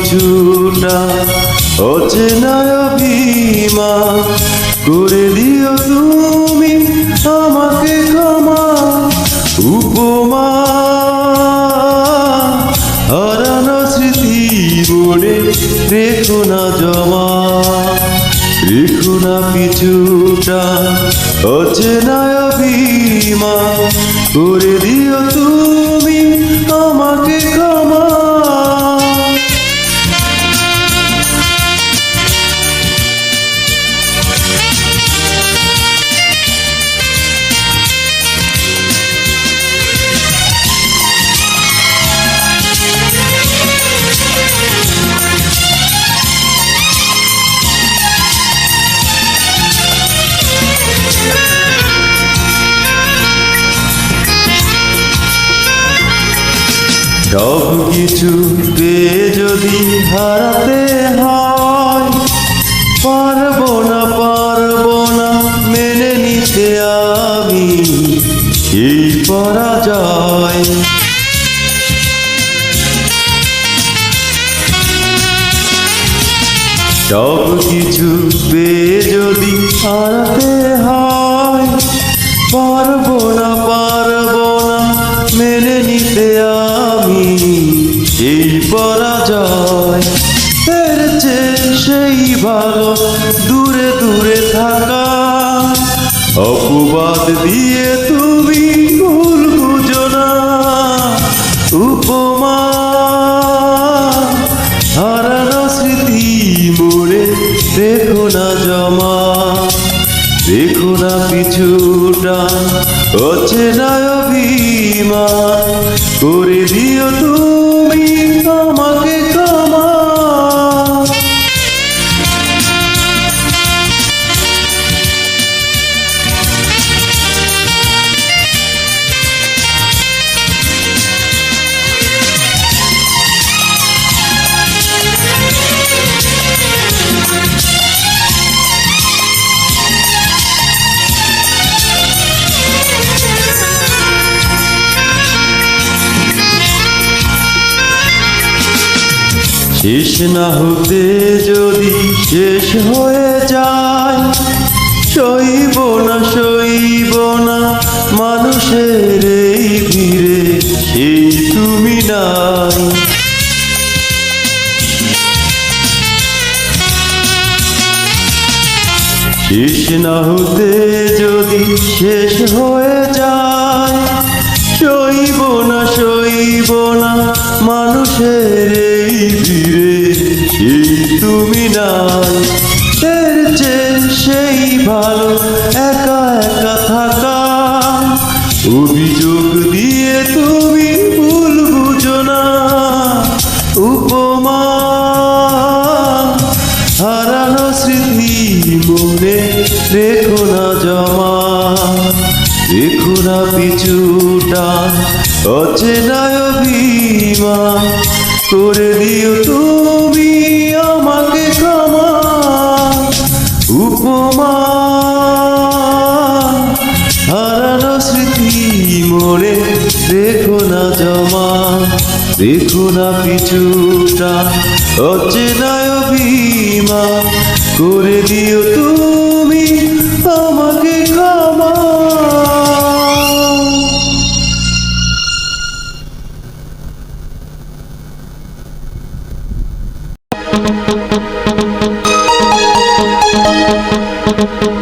কিছুটা অচেনা অভিমান করে দিও তুমি আমাকে ক্ষমা। উপমা হারানো স্মৃতি মনে রেখো না জমা, রেখো না কিছুটা অচেনা অভিমান করে দিও তুমি আমাকে ক্ষমা। সব কিছু পেয়ে যদি হারাতে হয়, পারবো না মেনে নিতে আমি এই পরাজয়। সব কিছু পেয়ে যদি হারাতে হয়, পারবো না মেনে নিতে আমি এই পরাজয়। এর চেয়ে সেই ভালো দূরে দূরে থাকা, অপবাদ দিয়ে তুমি ভুল বুঝো না। উপমা হারানো স্মৃতি মনে রেখো না জমা, রেখো না কিছুটা অচেনা অভিমান করে দিও তুমি আমাকে ক্ষমা। শেষ না হতে যদি শেষ হয়ে যায়, সইব না মানুষের এই ভিড়ে সেই তুমি নাই। শেষ না হতে যদি শেষ হয়ে যায়, সইব না মানুষের এই ভিড়ে সেই তুমি নাই। এর চেয়ে সেই ভালো একা একা থাকা, অভিযোগ দিয়ে তুমি ভুল বুঝো না। উপমা হারানো স্মৃতি মনে রেখো না জমা, রেখো না পিছুটা অচেনা অভিমান করে দিও তুমি আমাকে ক্ষমা। উপমা হারানো স্মৃতি মনে রেখো না জমা, রেখো না পিছুটা অচেনা অভিমান করে দিও তুমি আমাকে ক্ষমা। Thank you.